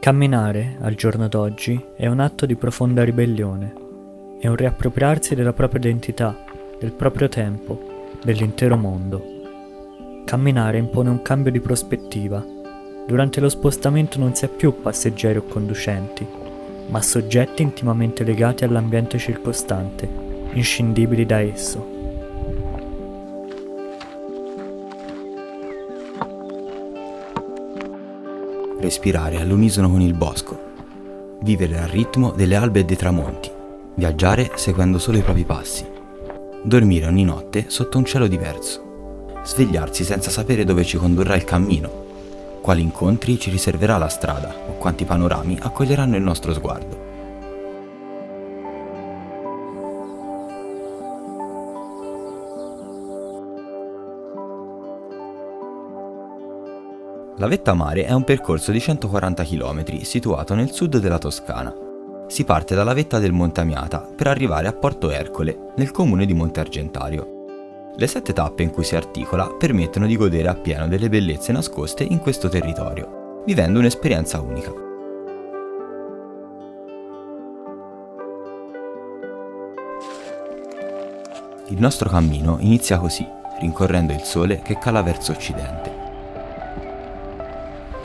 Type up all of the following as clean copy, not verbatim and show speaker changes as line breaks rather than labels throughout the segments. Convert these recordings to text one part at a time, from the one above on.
Camminare, al giorno d'oggi, è un atto di profonda ribellione. È un riappropriarsi della propria identità, del proprio tempo, dell'intero mondo. Camminare impone un cambio di prospettiva. Durante lo spostamento non si è più passeggeri o conducenti, ma soggetti intimamente legati all'ambiente circostante, inscindibili da esso.
Respirare all'unisono con il bosco, vivere al ritmo delle albe e dei tramonti, viaggiare seguendo solo i propri passi, dormire ogni notte sotto un cielo diverso, svegliarsi senza sapere dove ci condurrà il cammino, quali incontri ci riserverà la strada o quanti panorami accoglieranno il nostro sguardo. La vetta mare è un percorso di 140 km situato nel sud della Toscana. Si parte dalla vetta del Monte Amiata per arrivare a Porto Ercole, nel comune di Monte Argentario. Le 7 tappe in cui si articola permettono di godere appieno delle bellezze nascoste in questo territorio, vivendo un'esperienza unica. Il nostro cammino inizia così, rincorrendo il sole che cala verso occidente.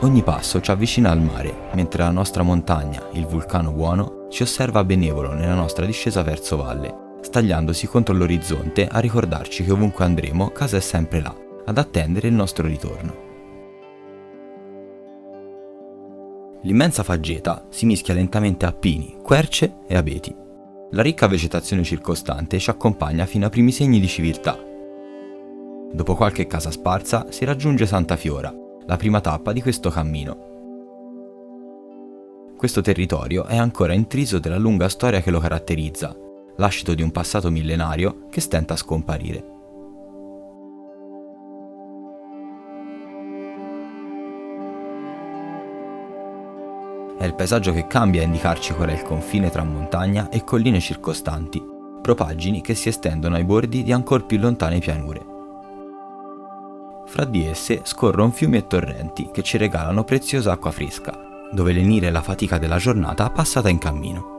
Ogni passo ci avvicina al mare, mentre la nostra montagna, il vulcano Buono, ci osserva benevolo nella nostra discesa verso valle, stagliandosi contro l'orizzonte a ricordarci che ovunque andremo casa è sempre là, ad attendere il nostro ritorno. L'immensa faggeta si mischia lentamente a pini, querce e abeti. La ricca vegetazione circostante ci accompagna fino ai primi segni di civiltà. Dopo qualche casa sparsa si raggiunge Santa Fiora, la prima tappa di questo cammino. Questo territorio è ancora intriso della lunga storia che lo caratterizza, lascito di un passato millenario che stenta a scomparire. È il paesaggio che cambia a indicarci qual è il confine tra montagna e colline circostanti, propaggini che si estendono ai bordi di ancor più lontane pianure. Fra di esse scorrono fiumi e torrenti che ci regalano preziosa acqua fresca, dove lenire la fatica della giornata passata in cammino.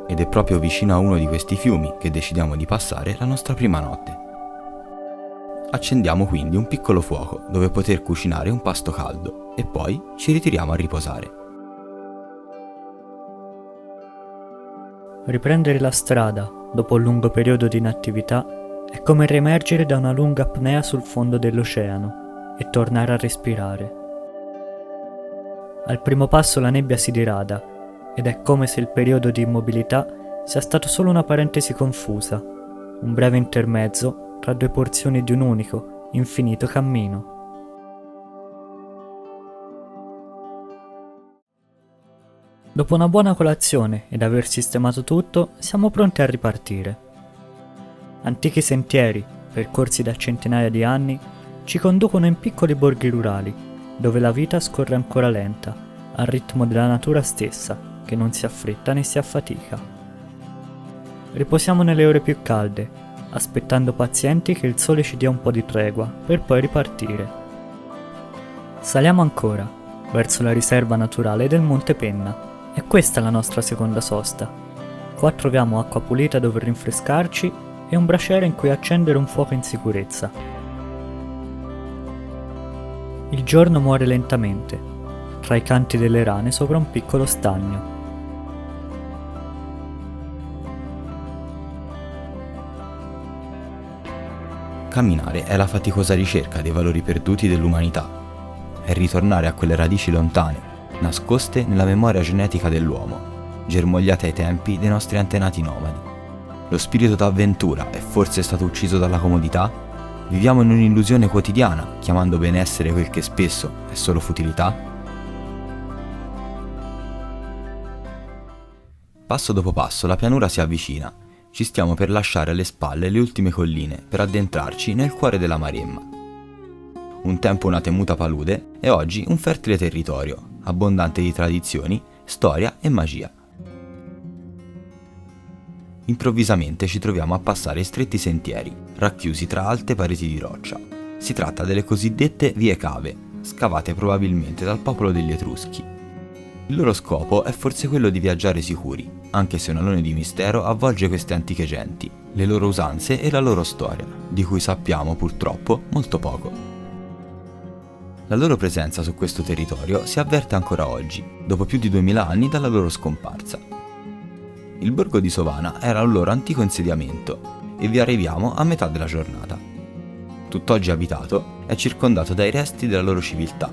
Ed è proprio vicino a uno di questi fiumi che decidiamo di passare la nostra prima notte. Accendiamo quindi un piccolo fuoco dove poter cucinare un pasto caldo e poi ci ritiriamo a riposare.
Riprendere la strada dopo un lungo periodo di inattività è come riemergere da una lunga apnea sul fondo dell'oceano e tornare a respirare. Al primo passo la nebbia si dirada ed è come se il periodo di immobilità sia stato solo una parentesi confusa, un breve intermezzo tra due porzioni di un unico, infinito cammino. Dopo una buona colazione ed aver sistemato tutto, siamo pronti a ripartire. Antichi sentieri, percorsi da centinaia di anni, ci conducono in piccoli borghi rurali, dove la vita scorre ancora lenta, al ritmo della natura stessa, che non si affretta né si affatica. Riposiamo nelle ore più calde, aspettando pazienti che il sole ci dia un po' di tregua, per poi ripartire. Saliamo ancora, verso la riserva naturale del Monte Penna, e questa è la nostra seconda sosta. Qua troviamo acqua pulita dove rinfrescarci e un braciere in cui accendere un fuoco in sicurezza. Il giorno muore lentamente, tra i canti delle rane sopra un piccolo stagno.
Camminare è la faticosa ricerca dei valori perduti dell'umanità. È ritornare a quelle radici lontane, nascoste nella memoria genetica dell'uomo, germogliate ai tempi dei nostri antenati nomadi. Lo spirito d'avventura è forse stato ucciso dalla comodità? Viviamo in un'illusione quotidiana, chiamando benessere quel che spesso è solo futilità? Passo dopo passo la pianura si avvicina. Ci stiamo per lasciare alle spalle le ultime colline per addentrarci nel cuore della Maremma. Un tempo una temuta palude e oggi un fertile territorio, abbondante di tradizioni, storia e magia. Improvvisamente ci troviamo a passare stretti sentieri, racchiusi tra alte pareti di roccia. Si tratta delle cosiddette vie cave, scavate probabilmente dal popolo degli Etruschi. Il loro scopo è forse quello di viaggiare sicuri, anche se un alone di mistero avvolge queste antiche genti, le loro usanze e la loro storia, di cui sappiamo purtroppo molto poco. La loro presenza su questo territorio si avverte ancora oggi, dopo più di 2000 anni dalla loro scomparsa. Il borgo di Sovana era un loro antico insediamento e vi arriviamo a metà della giornata. Tutt'oggi abitato, è circondato dai resti della loro civiltà.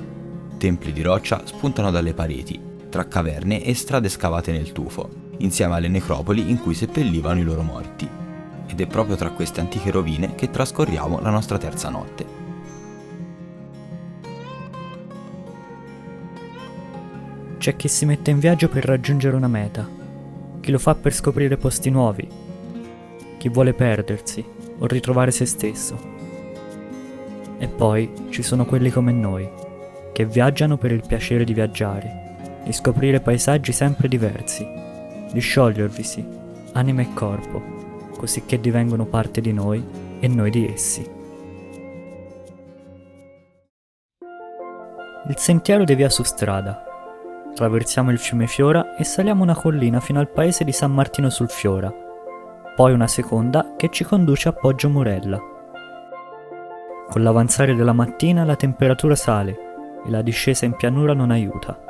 Templi di roccia spuntano dalle pareti, tra caverne e strade scavate nel tufo, insieme alle necropoli in cui seppellivano i loro morti. Ed è proprio tra queste antiche rovine che trascorriamo la nostra terza notte.
C'è chi si mette in viaggio per raggiungere una meta, chi lo fa per scoprire posti nuovi, chi vuole perdersi o ritrovare se stesso. E poi ci sono quelli come noi, che viaggiano per il piacere di viaggiare, di scoprire paesaggi sempre diversi, di sciogliervisi, anima e corpo, così che divengono parte di noi e noi di essi. Il sentiero devia su strada. Attraversiamo il fiume Fiora e saliamo una collina fino al paese di San Martino sul Fiora, poi una seconda che ci conduce a Poggio Murella. Con l'avanzare della mattina la temperatura sale e la discesa in pianura non aiuta.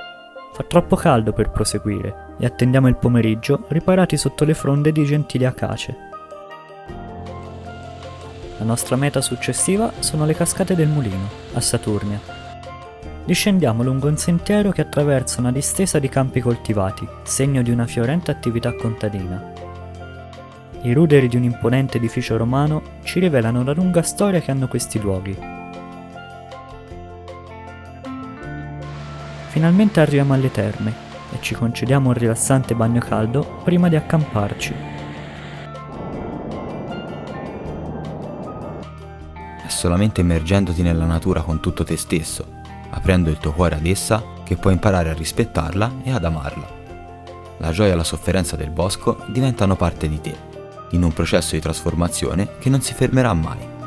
Fa troppo caldo per proseguire e attendiamo il pomeriggio riparati sotto le fronde di gentili acace. La nostra meta successiva sono le cascate del Mulino, a Saturnia. Discendiamo lungo un sentiero che attraversa una distesa di campi coltivati, segno di una fiorente attività contadina. I ruderi di un imponente edificio romano ci rivelano la lunga storia che hanno questi luoghi. Finalmente arriviamo alle terme e ci concediamo un rilassante bagno caldo prima di accamparci.
È solamente immergendoti nella natura con tutto te stesso, aprendo il tuo cuore ad essa, che puoi imparare a rispettarla e ad amarla. La gioia e la sofferenza del bosco diventano parte di te, in un processo di trasformazione che non si fermerà mai.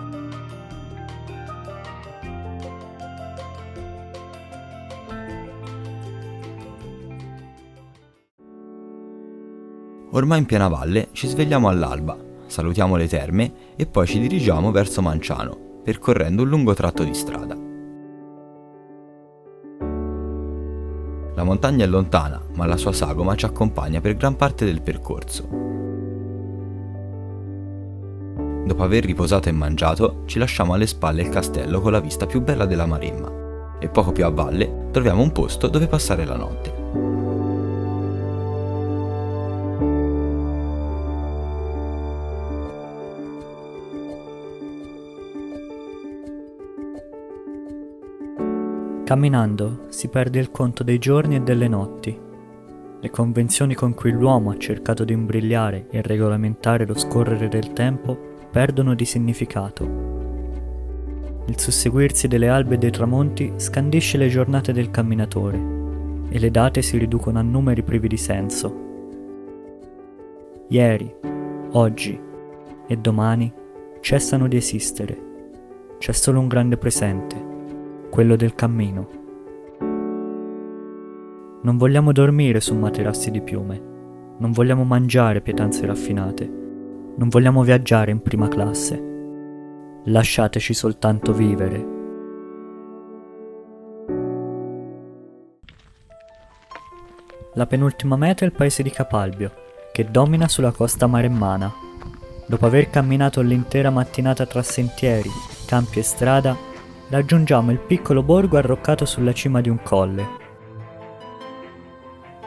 Ormai in piena valle ci svegliamo all'alba, salutiamo le terme e poi ci dirigiamo verso Manciano, percorrendo un lungo tratto di strada. La montagna è lontana, ma la sua sagoma ci accompagna per gran parte del percorso. Dopo aver riposato e mangiato, ci lasciamo alle spalle il castello con la vista più bella della Maremma e poco più a valle troviamo un posto dove passare la notte.
Camminando si perde il conto dei giorni e delle notti. Le convenzioni con cui l'uomo ha cercato di imbrigliare e regolamentare lo scorrere del tempo perdono di significato. Il susseguirsi delle albe e dei tramonti scandisce le giornate del camminatore e le date si riducono a numeri privi di senso. Ieri, oggi e domani cessano di esistere. C'è solo un grande presente, quello del cammino. Non vogliamo dormire su materassi di piume, non vogliamo mangiare pietanze raffinate, non vogliamo viaggiare in prima classe. Lasciateci soltanto vivere. La penultima meta è il paese di Capalbio, che domina sulla costa maremmana. Dopo aver camminato l'intera mattinata tra sentieri, campi e strada, raggiungiamo il piccolo borgo arroccato sulla cima di un colle.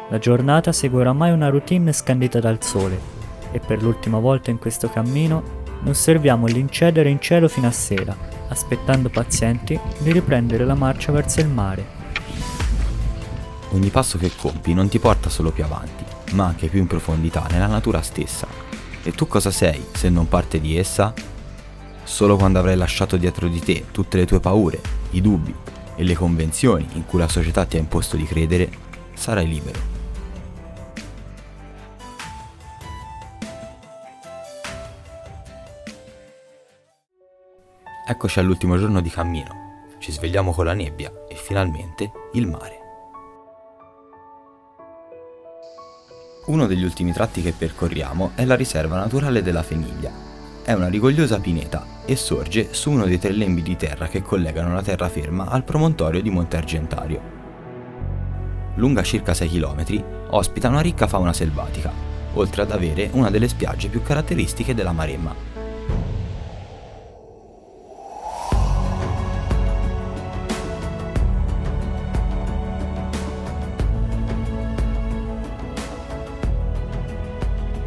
La giornata segue oramai una routine scandita dal sole e per l'ultima volta in questo cammino non osserviamo l'incedere in cielo fino a sera, aspettando pazienti di riprendere la marcia verso il mare.
Ogni passo che compi non ti porta solo più avanti, ma anche più in profondità nella natura stessa. E tu cosa sei se non parte di essa? Solo quando avrai lasciato dietro di te tutte le tue paure, i dubbi e le convenzioni in cui la società ti ha imposto di credere, sarai libero. Eccoci all'ultimo giorno di cammino. ci svegliamo con la nebbia e finalmente il mare. Uno degli ultimi tratti che percorriamo è la riserva naturale della Feniglia. È una rigogliosa pineta e sorge su uno dei 3 lembi di terra che collegano la terraferma al promontorio di Monte Argentario. Lunga circa 6 km, ospita una ricca fauna selvatica, oltre ad avere una delle spiagge più caratteristiche della Maremma.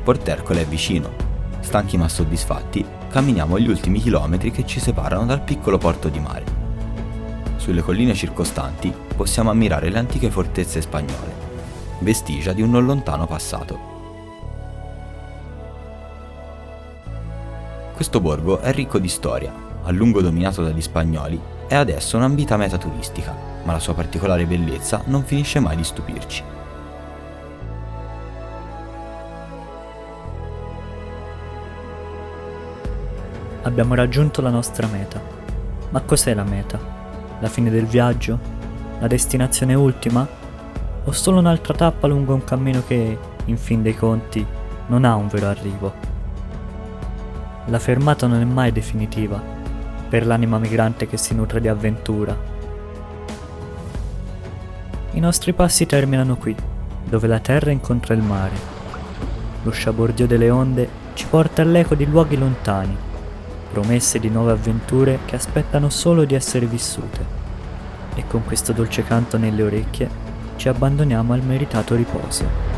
Portercole è vicino. Stanchi ma soddisfatti, camminiamo gli ultimi chilometri che ci separano dal piccolo porto di mare. Sulle colline circostanti possiamo ammirare le antiche fortezze spagnole, vestigia di un non lontano passato. Questo borgo è ricco di storia, a lungo dominato dagli spagnoli, è adesso un'ambita meta turistica, ma la sua particolare bellezza non finisce mai di stupirci.
Abbiamo raggiunto la nostra meta. Ma cos'è la meta? La fine del viaggio? La destinazione ultima? O solo un'altra tappa lungo un cammino che, in fin dei conti, non ha un vero arrivo? La fermata non è mai definitiva, per l'anima migrante che si nutre di avventura. I nostri passi terminano qui, dove la terra incontra il mare. Lo sciabordio delle onde ci porta all'eco di luoghi lontani, promesse di nuove avventure che aspettano solo di essere vissute. E con questo dolce canto nelle orecchie ci abbandoniamo al meritato riposo.